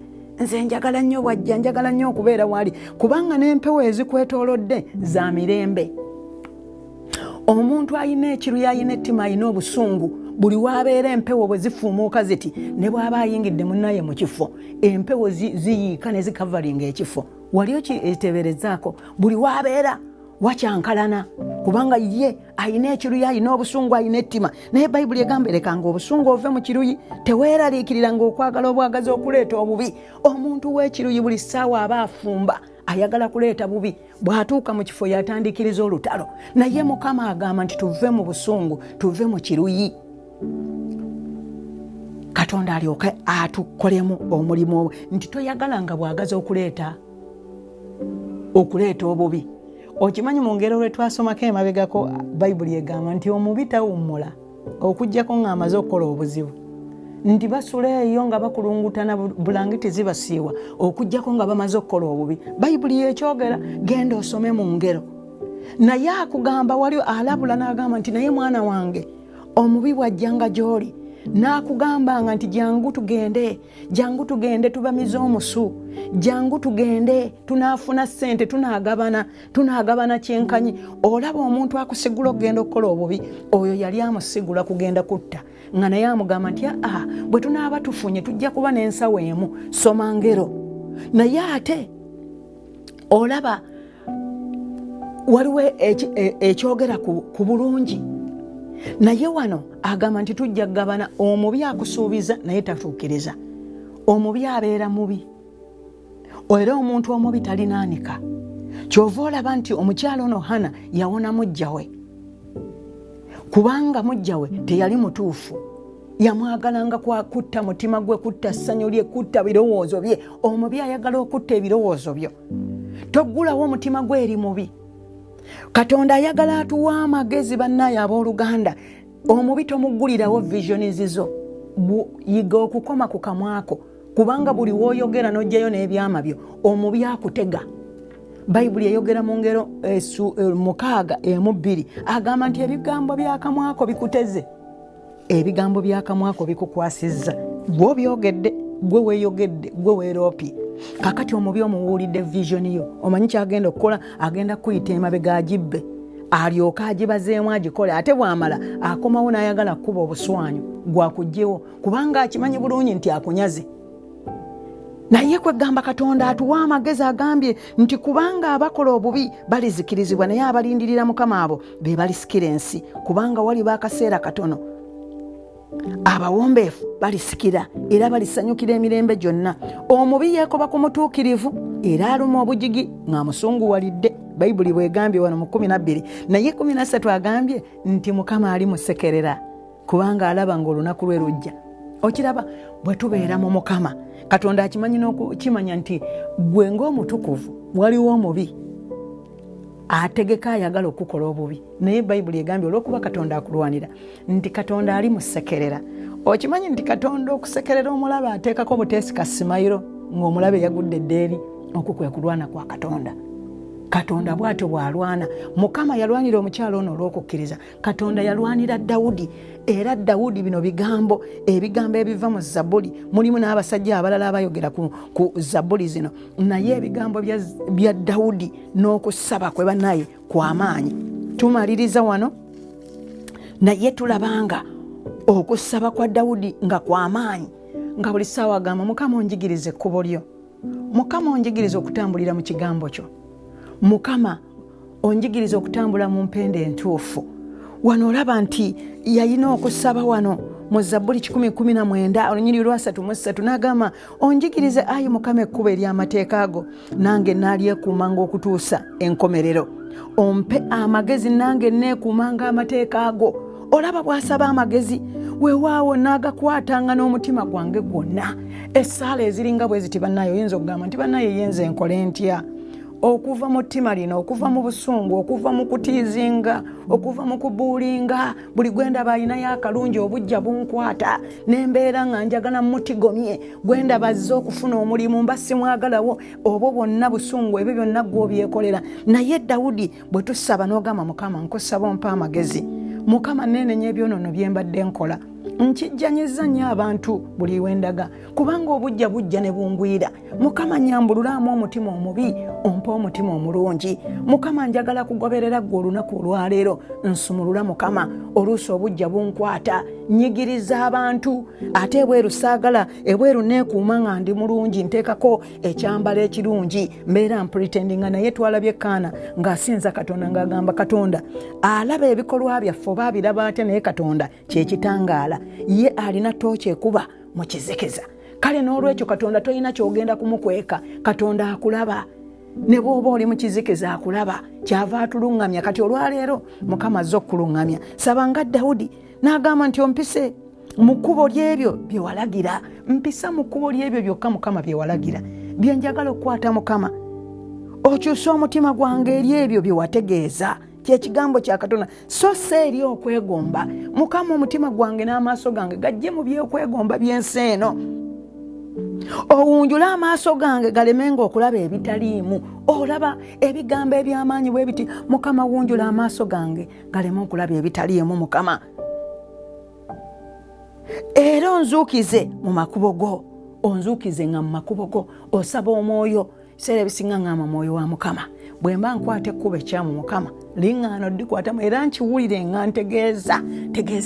nze njagala nnyo bwajja njagala nnyo okubeera waali kubanga n'empewo ezikwetoolodde za mirembe omuntu ayina ekiruyi ayina ettima ayina obusungu buli waabeera empewo bwe zifuumuuka ziti ne bw'aba ayingidde munnaye mu kifo empewo ziyiika ne zikavalinga ekifo wali okiteeberezaako buli waabeera wakyankalana kubanga ye ayina ekiruyi ayina obusungu ayina ettima naye Bayibuli egamba lekanga obusungu ove mu kiruyi teweeraliikiriranga okwagala obwagazi okuleeta obubi omuntu w'ekiruyi buli ssaawa aba afumba ayagala kuleeta bubi bw'atuuka mu kifo yatandikiriza olutalo naye Mukama agamba nti tuve mu busungu tuve mu kiruyi Katonda alyoke atukolemu omulimu nti toyagalanga bwagazi okuleeta obubi okimanyi mu ngero lwe twasomako emabegako Bayibuli egamba nti omubi tawummula okuggyako ng'amaze okukola obuzibu nti basula eyo nga bakulungutana bulangiti zibasiiwa okuggyako nga bamaze okukola obubi Bayibuli yekyogera genda osome mu ngero naye akugamba wali alabula n'agamba nti naye mwana wange omubi bwajjanga gy'oli n'akugambanga nti jangu tugende tubamize omusu jangu tugende tunaafuna ssente tunaagabana kyenkanyi olaba omuntu akusigula okugenda okukola obubi oyo yali amusigula kugenda kutta nga naye amugamba nti bwe tunaaba tufunye tujja kuba n'ensawo emu soma ngero naye ate olaba waliwo ekyogera ku bulungi naye wano agamba nti tujja kugabana omubi akusuubiza naye tatuukiriza omubi abeera mubi era omuntu omubi talinaanika kyova olaba nti omukyalo ono Hana yawona mujja we kubanga mujja we teyali mutuufu yamwagalanga kutta mutima gwe kutta ssanyu lye kutta birowoozo bye omubi ayagala okutta ebirowoozo byo toggulawo omutima gwe eri mubi Katonda ayagala atuwa amagezi bannaye abooluganda omubi tomuggulirawo visionizi zo yiga okukoma ku kamwako kubanga buli wooyogera n'ojjayo n'ebyama byo omubi akutega Bayibuli eyogera mu ngero 6:2 agamba nti ebigambo by'akamwako bikuteze ebigambo by'akamwako bikukwasizza gwe byogedde gwe weeyogedde gwe weeroopye kakati omubi omuwulidde vision yo omanyi kyagenda okukola agenda kuyita emabega agibbe alyoka agibazeemu agikole ate bw'amala akomawo n'ayagala kuba obuswanyu gwakugjewo kubanga akimanyi bulungi nti akunyaze naye kwegamba Katonda atuwa amagezi agambye nti kubanga abakola obubi balizikirizibwa naye abalindirira Mukama abo be balisikira ensi kubanga wali bakaseera katono abawombeefu balisikira era balisanyukira emirembe gyonna omubi yeekoba ku mutuukirivu era aluma obujigi ng'amusunguwalidde Bayibuli bwegambye wano mu 12 naye 13 agambye nti Mukama ali musekerera kubanga alaba ng'olunaku lwe lujja okiraba bwe tubeera mu Mukama Katonda akimanyi n'okukimanya nti gwe ng'omutukuvu waliwo omubi ategeka ayagala okukola obubi naye Bayibuli egambye olw'okuba Katonda akulwanira nti Katonda ali musekerera okimanyi nti Katonda okusekerera omulaba ateekako buteesi ka simayiro ng'omulaba yagudde eddeeri okukwe kulwana kwa Katonda bw'atyo bw'alwana Mukama yalwanira omukyalo ono olw'okukkiriza Katonda yalwanira Dawudi era Dawudi bino ebigambo ebiva mu Zabbuli mulimu n'abasajja abalala abayogera ku Zabbuli zino naye ebigambo bya Dawudi n'okusaba kwe bannaye kw'amaanyi tumaliriza wano naye tulabanga okusaba kwa Dawudi nga kw'amaanyi nga buli ssaawa agamba Mukama onjigirize ekkubo lyo Mukama onjigirize okutambulira mu kigambo kyo Mukama onjigirize okutambula mu mpende entuufu wano olaba nti yalina okusaba wano mu Zabbuli 10:19 olunyiri lwa 3:3 n'agamba onjigirize ayi Mukama ekkubo ery'amateeka go nange naalyekumanga okutuusa enkomerero ompe amagezi nange neekumanga amateeka go olaba bwasaba amagezi weewaawo n'agakwatanga n'omutima gwange gwonna. Essaala eziringa bwe ziti bannayo oyinza okugamba nti bannayo yenze enkole ntya okuva mu ttima lino, okuva mu busungu, okuva mu kutiizinga, okuva mu kubuulinga, buli gwendaba alinayo akalungi obujja bunkwata n'embeera nga njagala mutigomye, gwendaba azze okufuna omulimu mba simwagalawo, obwo bwonna busungu ebyo byonna gw'obyekolera. Naye Dawudi bwe tusaba n'ogamba Mukama nkusaba ompa amagezi, Mukama neenenya ebyonoono bye mbadde nkola, nkijjanyiza nnyo abantu buli wendaga kubanga obujja bujja ne bungwira. Mukama nyambululaamu omutima omubi ompa omutima omulungi. Mukama njagala kugoberera gwe olunaku olwaleero, nsumulula Mukama oluusi obujja bunkwata, nyigiriza abantu ate ebweru saagala, ebweru neekuuma nga ndi mulungi, nteekako ekyambalo ekirungi, mbeera mpretendinga. Naye twalabye Kaana ng'asinza Katonda ng'agamba Katonda alaba ebikolwa byaffe oba abiraba ate naye Katonda kyekitangaala, ye alina tooki ekuba mu kizikeza. Kale n'olwekyo Katonda tolina kyogenda kumukweka, Katonda akulaba. Ne bw'oba oli mu kizikiza akulaba, kyava atuluŋŋamya. Kati olwaleero Mukama azze okuluŋŋamya. Saba nga Dawudi n'agamba nti ompise mu kkubo ly'ebyo bye walagira, mpisa mu kkubo ly'ebyo byokka Mukama bye walagira, bye njagala okukwata Mukama. Okyusa omutima gwange eri ebyo bye wategeeza, kyekigambo kya Katonda, so si eri okwegomba. Mukama omutima gwange n'amaaso gange gajje mu byokwegomba by'ensi eno. Owunjula amaaso gange galemenga okulaba ebitaliimu. Olaba ebigambo eby'amaanyi bwe biti, Mukama wunjula amaaso gange galeme okulaba ebitaliimu Mukama. Era onzuukize mu makubo go, onzuukize nga mu makubo go. Osaba omwoyo, seera ebisinga ng'ama mwoyo wa Mukama. Bwe mba nkwata ekkubo ekyamu Mukama, liŋŋaano ddikwatamu era nkiwulire nga ntegeeza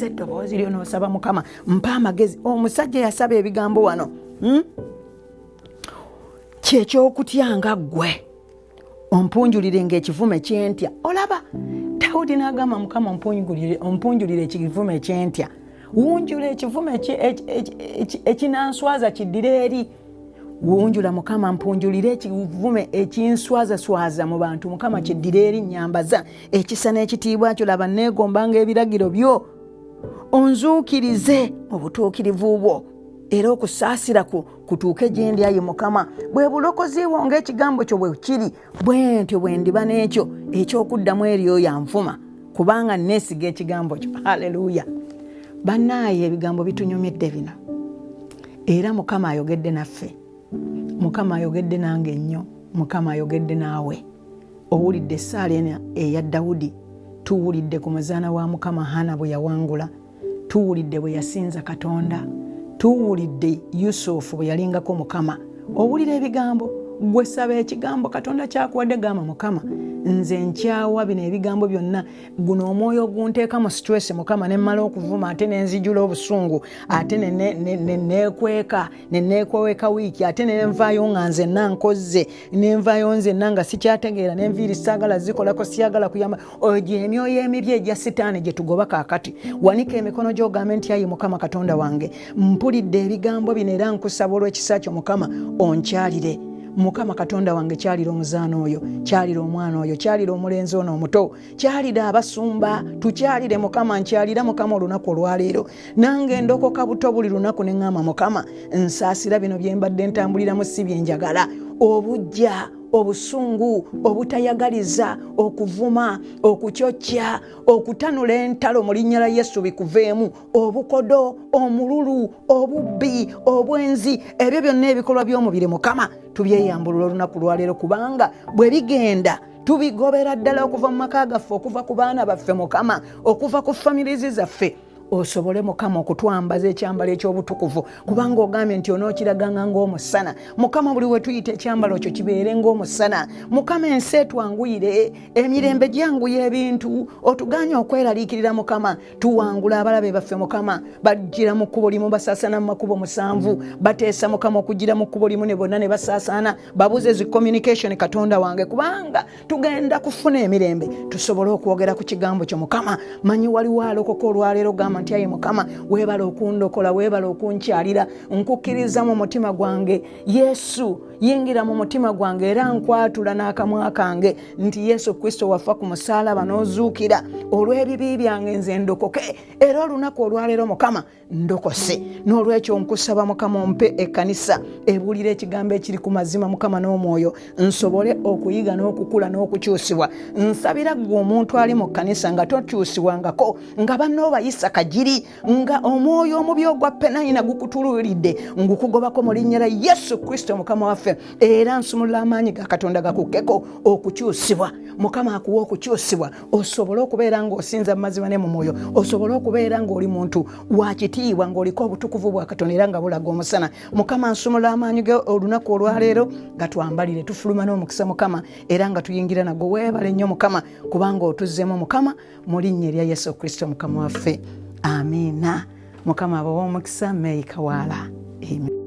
eddoboozi lyo n'osaba Mukama mpa amagezi. Omusajja yasaba ebigambo wano kyekyokutyanga ggwe ompunjulire ng'ekivume kyentya. Olaba Dawudi n'agamba Mukama ompunjulire ekivume ekyentya, wunjula ekivume ekinanswaza kiddire eri. Wunjula Mukama mpunjulire ekivume ekinswazaswaza mu bantu, Mukama kiddire eri, nyambaza ekisa n'ekitiibwa kyo. Laba neegombanga ebiragiro byo, onzuukirize mu butuukirivu bwo era okusaasira kutuuke gye ndi, ayi Mukama. Bwe bulokozi bwo ng'ekigambo kyo bwe kiri, bwe ntyo bwe ndiba n'ekyo eky'okuddamu eriyo yanvuma, kubanga neesiga ekigambo kyo. Haleluya. Bannaaye, ebigambo bitunyumidde bino, era Mukama ayogedde naffe. Mukama ayogedde nange nnyo, Mukama ayogedde naawe. Owulidde essaala eno eya Dawudi, tuwulidde ku muzaana wa Mukama Hana bwe yawangula, tuwulidde bwe yasinza Katonda, tuwulidde Yusufu bwe yalingako Mukama. Owulira ebigambo, gwe saba ekigambo Katonda kyakuwadde, gamba Mukama nze nkyawa bino ebigambo byonna, guno omwoyo ogunteeka mu stress Mukama, ne mmala okuvuma ate ne nzijula obusungu, ate neneekweka wiiki, ate nenvaayo nga nzenna nkozze, nenvaayo nzenna nga sikyategeera, nenviiri saagala zikolako, siyagala kuyamba. Ogyo emyoyo emibi egya sitaani gye tugoba kaakati. Wanika emikono gy'ogambe nti ayi Mukama Katonda wange, mpulidde ebigambo bino era nkusaba olw'ekisa kyo Mukama onkyalire. Mukama Katonda wange, kyalira omuzaana oyo, kyalira omwana oyo, kyalira omulenzi ono omuto, kyalira abasumba, tukyalire Mukama, nkyalira Mukama olunaku olwaleero. Nange ndokoka buto buli lunaku ne ŋŋamba Mukama nsaasira bino bye mbadde ntambuliramu si bye njagala. Obujja, obusungu, obutayagaliza, okuvuma, okucocca, okutanula entalo mu linnya la Yesu bikuveemu. Obukodo, omululu, obubbi, obwenzi, ebyo byonna ebikolwa by'omubiri Mukama tubyeyambulula olunaku lwaleero, kubanga bwe bigenda tubigobera ddala okuva mu maka gaffe, okuva ku baana baffe Mukama, okuva ku famirizi zaffe. Osobole Mukama okutwambaza ekyambalo ekyobutukuvu, kubanga ogambye nti onookiraganga ng'omusana. Mukama buli we tuyita ekyambalo kyo kibeere ng'omusana. Mukama ensi etwanguyire, emirembe gyanguye ebintu, otuganye okweraliikirira Mukama. Tuwangula abalabe baffe Mukama, bajjira mu kkubo limu basaasana mu makubo 7, bateesa Mukama okujjira mu kkubo limu ne bonna ne basaasana, babuze zi communication Katonda wange, kubanga tugenda kufuna emirembe tusobole okwogera ku kigambo kyo Mukama. Manyi waliwo alokoka olwaleero, gamba nti ayi Mukama weebala okundokola, weebala okunkyalira, nkukkiriza mu mutima gwange Yesu yingira mu mutima gwange era nkwatula n'akamwa kange nti Yesu Kristo wafa ku musaalaba n'ozuukira olw'ebibi byange nze ndokoke era olunaku olwaleero Mukama ndokose. N'olwekyo nkusaba Mukama ompe ekkanisa ebuulira ekigambo ekiri ku mazima Mukama n'omwoyo nsobole okuyiga n'okukula n'okukyusibwa. Nsabira gwe omuntu ali mu kkanisa nga tokyusibwangako nga banno bayisa kagiri nga omwoyo omubi ogwa penayina gukutululidde ngukugobako mu linnya lya Yesu Kristo Mukama waffe era nsumulula amaanyi ga Katonda gakukkeko okukyusibwa. Mukama akuwa okukyusibwa osobole okubeera ng'osinza mu mazima ne mu mwoyo, osobole okubeera ng'oli muntu wa kitiibwa ng'oliko obutukuvu bwa Katonda era nga bulaga omusana. Mukama nsumulula amaanyi ge olunaku olwaleero gatwambalire tufuluma n'omukisa Mukama era nga tuyingira nagwo. Weebale nnyo Mukama kubanga otuzzeemu Mukama mu linnya lya Yesu Kristo Mukama waffe. Amiina. Mukama abawa omukisa. May Kawaala. Amen.